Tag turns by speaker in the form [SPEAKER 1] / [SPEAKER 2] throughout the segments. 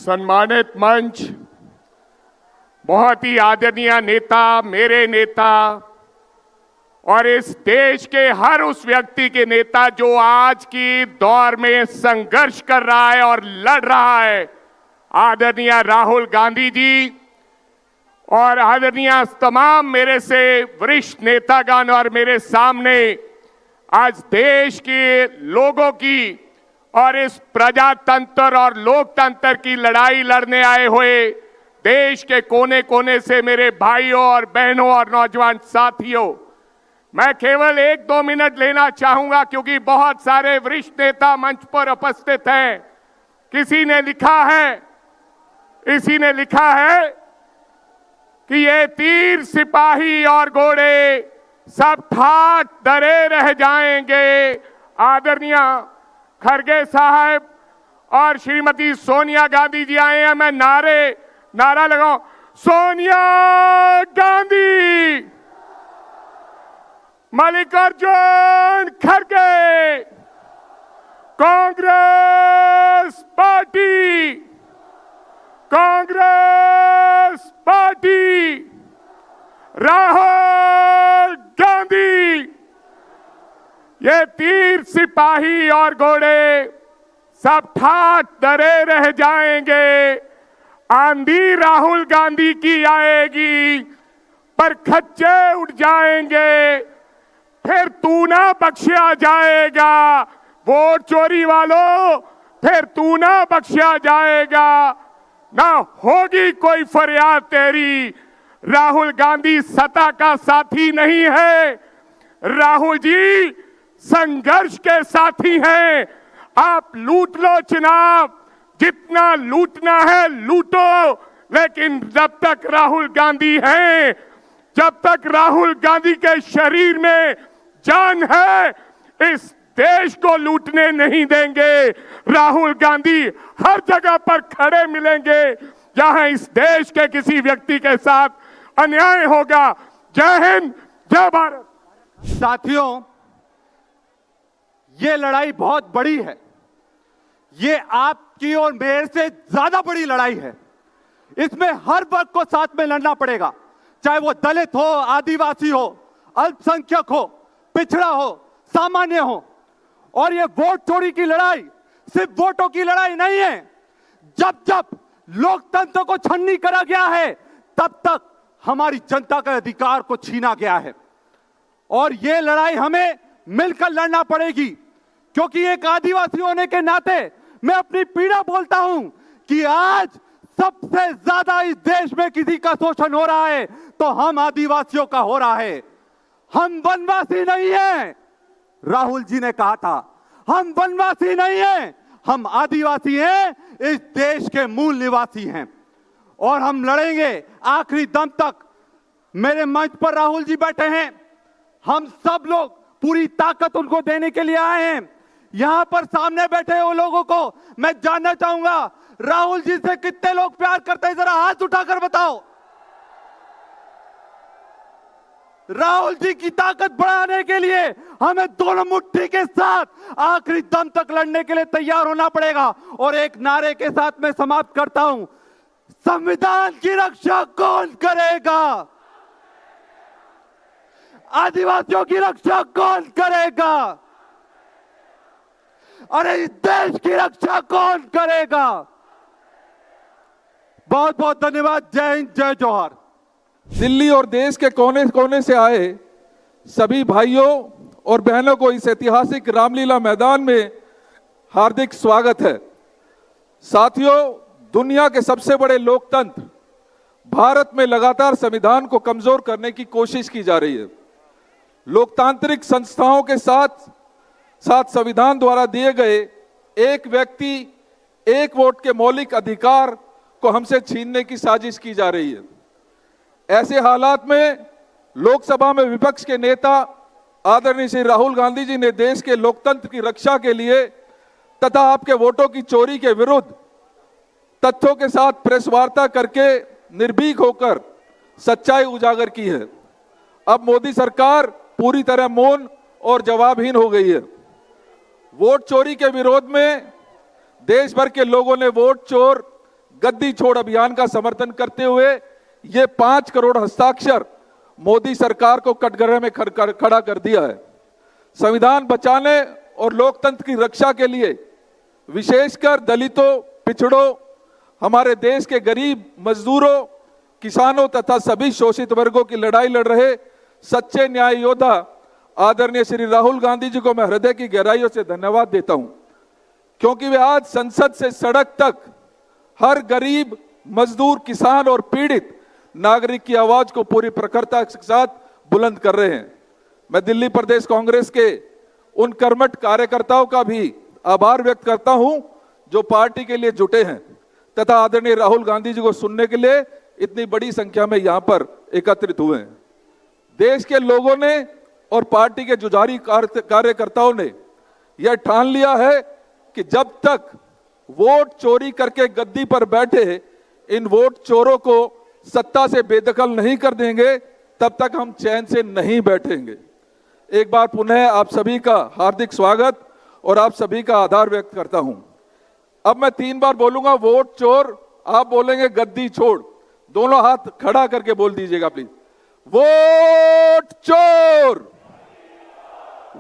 [SPEAKER 1] सम्मानित मंच, बहुत ही आदरणीय नेता, मेरे नेता और इस देश के हर उस व्यक्ति के नेता जो आज की दौर में संघर्ष कर रहा है और लड़ रहा है, आदरणीय राहुल गांधी जी और आदरणीय तमाम मेरे से वरिष्ठ नेतागण और मेरे सामने आज देश के लोगों की और इस प्रजातंत्र और लोकतंत्र की लड़ाई लड़ने आए हुए देश के कोने कोने से मेरे भाइयों और बहनों और नौजवान साथियों, मैं केवल 1-2 मिनट लेना चाहूंगा क्योंकि बहुत सारे वरिष्ठ नेता मंच पर उपस्थित हैं। किसी ने लिखा है कि ये तीर सिपाही और घोड़े सब ठाठ डरे रह जाएंगे। आदरणीय खड़गे साहब और श्रीमती सोनिया गांधी जी आए हैं, मैं नारा लगाऊं, सोनिया गांधी, मल्लिकार्जुन खड़गे, कांग्रेस पार्टी, राहुल गांधी। ये तीर सिपाही और घोड़े सब ठाठ डरे रह जाएंगे। आंधी राहुल गांधी की आएगी पर खच्चे उड़ जाएंगे, फिर तू ना बख्शा जाएगा। वोट चोरी वालों, फिर तू ना बख्शा जाएगा, ना होगी कोई फरियाद तेरी। राहुल गांधी सत्ता का साथी नहीं है, राहुल जी संघर्ष के साथी हैं। आप लूट लो चुनाव, जितना लूटना है लूटो, लेकिन जब तक राहुल गांधी हैं, जब तक राहुल गांधी के शरीर में जान है, इस देश को लूटने नहीं देंगे। राहुल गांधी हर जगह पर खड़े मिलेंगे जहां इस देश के किसी व्यक्ति के साथ अन्याय होगा। जय हिंद, जय भारत।
[SPEAKER 2] साथियों, ये लड़ाई बहुत बड़ी है। ये आपकी और मेरे से ज्यादा बड़ी लड़ाई है। इसमें हर वर्ग को साथ में लड़ना पड़ेगा, चाहे वो दलित हो, आदिवासी हो, अल्पसंख्यक हो, पिछड़ा हो, सामान्य हो। और ये वोट चोरी की लड़ाई सिर्फ वोटों की लड़ाई नहीं है। जब जब लोकतंत्र को छन्नी करा गया है, तब तक हमारी जनता के अधिकार को छीना गया है। और ये लड़ाई हमें मिलकर लड़ना पड़ेगी, क्योंकि एक आदिवासी होने के नाते मैं अपनी पीड़ा बोलता हूं कि आज सबसे ज्यादा इस देश में किसी का शोषण हो रहा है तो हम आदिवासियों का हो रहा है। हम वनवासी नहीं हैं। राहुल जी ने कहा था, हम वनवासी नहीं हैं, हम आदिवासी हैं, इस देश के मूल निवासी हैं और हम लड़ेंगे आखिरी दम तक। मेरे मंच पर राहुल जी बैठे हैं, हम सब लोग पूरी ताकत उनको देने के लिए आए हैं। यहां पर सामने बैठे वो लोगों को मैं जानना चाहूंगा, राहुल जी से कितने लोग प्यार करते हैं, जरा हाथ उठाकर बताओ। राहुल जी की ताकत बढ़ाने के लिए हमें दोनों मुट्ठी के साथ आखिरी दम तक लड़ने के लिए तैयार होना पड़ेगा। और एक नारे के साथ मैं समाप्त करता हूं, संविधान की रक्षा कौन करेगा? आदिवासियों की रक्षा कौन करेगा? अरे इस देश की रक्षा कौन करेगा? बहुत बहुत धन्यवाद। जय हिंद, जय जोहार।
[SPEAKER 3] दिल्ली और देश के कोने कोने से आए सभी भाइयों और बहनों को इस ऐतिहासिक रामलीला मैदान में हार्दिक स्वागत है। साथियों, दुनिया के सबसे बड़े लोकतंत्र भारत में लगातार संविधान को कमजोर करने की कोशिश की जा रही है। लोकतांत्रिक संस्थाओं के साथ साथ संविधान द्वारा दिए गए एक व्यक्ति एक वोट के मौलिक अधिकार को हमसे छीनने की साजिश की जा रही है। ऐसे हालात में लोकसभा में विपक्ष के नेता आदरणीय श्री राहुल गांधी जी ने देश के लोकतंत्र की रक्षा के लिए तथा आपके वोटों की चोरी के विरुद्ध तथ्यों के साथ प्रेस वार्ता करके निर्भीक होकर सच्चाई उजागर की है। अब मोदी सरकार पूरी तरह मौन और जवाबहीन हो गई है। वोट चोरी के विरोध में देश भर के लोगों ने वोट चोर गद्दी छोड़ अभियान का समर्थन करते हुए ये 5 करोड़ हस्ताक्षर मोदी सरकार को कटघरे में खड़ा कर दिया है। संविधान बचाने और लोकतंत्र की रक्षा के लिए विशेषकर दलितों, पिछड़ों, हमारे देश के गरीब, मजदूरों, किसानों तथा सभी शोषित वर्गों की लड़ाई लड़ रहे सच्चे न्याय योद्धा आदरणीय श्री राहुल गांधी जी को मैं हृदय की गहराइयों से धन्यवाद देता हूं, क्योंकि वे आज संसद से सड़क तक हर गरीब, मजदूर, किसान और पीड़ित नागरिक की आवाज को पूरी प्रखरता के साथ बुलंद कर रहे हैं। मैं दिल्ली प्रदेश कांग्रेस के उन कर्मठ कार्यकर्ताओं का भी आभार व्यक्त करता हूं जो पार्टी के लिए जुटे हैं तथा आदरणीय राहुल गांधी जी को सुनने के लिए इतनी बड़ी संख्या में यहां पर एकत्रित हुए हैं। देश के लोगों ने और पार्टी के जुझारू कार्यकर्ताओं ने यह ठान लिया है कि जब तक वोट चोरी करके गद्दी पर बैठे इन वोट चोरों को सत्ता से बेदखल नहीं कर देंगे, तब तक हम चैन से नहीं बैठेंगे। एक बार पुनः आप सभी का हार्दिक स्वागत और आप सभी का आभार व्यक्त करता हूं। अब मैं 3 बार बोलूंगा वोट चोर, आप बोलेंगे गद्दी छोड़। दोनों हाथ खड़ा करके बोल दीजिएगा प्लीज। वोट चोर,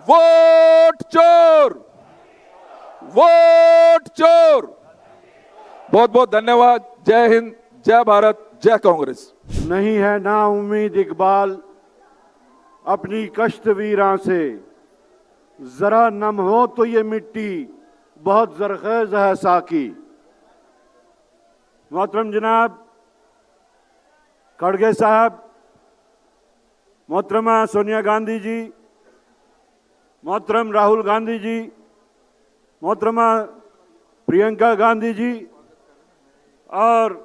[SPEAKER 3] वोट चोर, वोट चोर। बहुत बहुत धन्यवाद। जय हिंद, जय भारत, जय कांग्रेस।
[SPEAKER 4] नहीं है ना उम्मीद इकबाल अपनी कश्त वीरां से, जरा नम हो तो ये मिट्टी बहुत जरखेज है साकी। मोहतरम जनाब खड़गे साहब, मोहतरमा सोनिया गांधी जी, मोहतरम राहुल गांधी जी, मोहतरमा प्रियंका गांधी जी और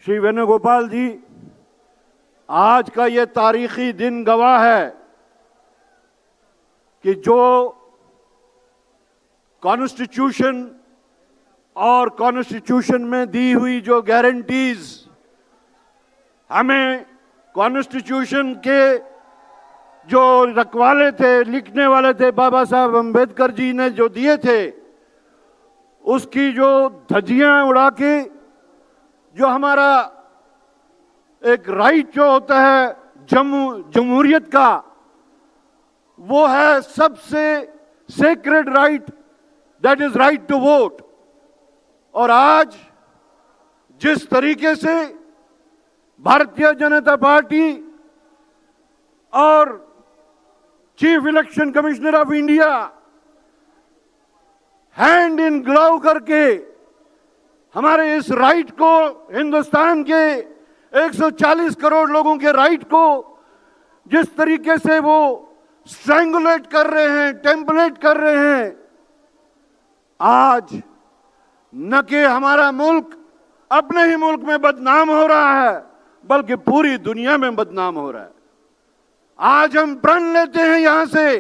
[SPEAKER 4] श्री वेणुगोपाल जी, आज का ये तारीखी दिन गवाह है कि जो कॉन्स्टिट्यूशन और कॉन्स्टिट्यूशन में दी हुई जो गारंटीज हमें कॉन्स्टिट्यूशन के जो रखवाले थे, लिखने वाले थे, बाबा साहब अम्बेडकर जी ने जो दिए थे, उसकी जो धज्जियां उड़ा के जो हमारा एक राइट जो होता है जमहूरियत का, वो है सबसे sacred right, that is right to vote. और आज जिस तरीके से भारतीय जनता पार्टी और chief election commissioner of India hand in glove करके हमारे इस राइट को, हिंदुस्तान के 140 करोड़ लोगों के राइट को जिस तरीके से वो स्ट्रैंगुलेट कर रहे हैं, टेम्पलेट कर रहे हैं, आज न कि हमारा मुल्क अपने ही मुल्क में बदनाम हो रहा है, बल्कि पूरी दुनिया में बदनाम हो रहा है। आज हम प्रण लेते हैं यहां से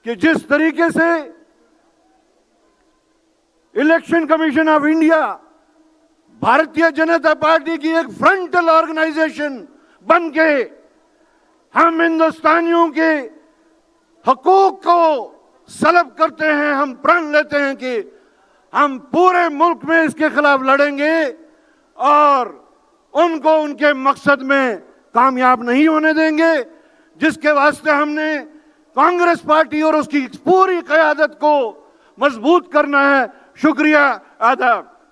[SPEAKER 4] कि जिस तरीके से इलेक्शन कमीशन ऑफ इंडिया भारतीय जनता पार्टी की एक फ्रंटल ऑर्गेनाइजेशन बन के हम हिंदुस्तानियों के हकूक को सलब करते हैं, हम प्रण लेते हैं कि हम पूरे मुल्क में इसके खिलाफ लड़ेंगे और उनको उनके मकसद में कामयाब नहीं होने देंगे, जिसके वास्ते हमने कांग्रेस पार्टी और उसकी पूरी क़यादत को मजबूत करना है। शुक्रिया, आदाब।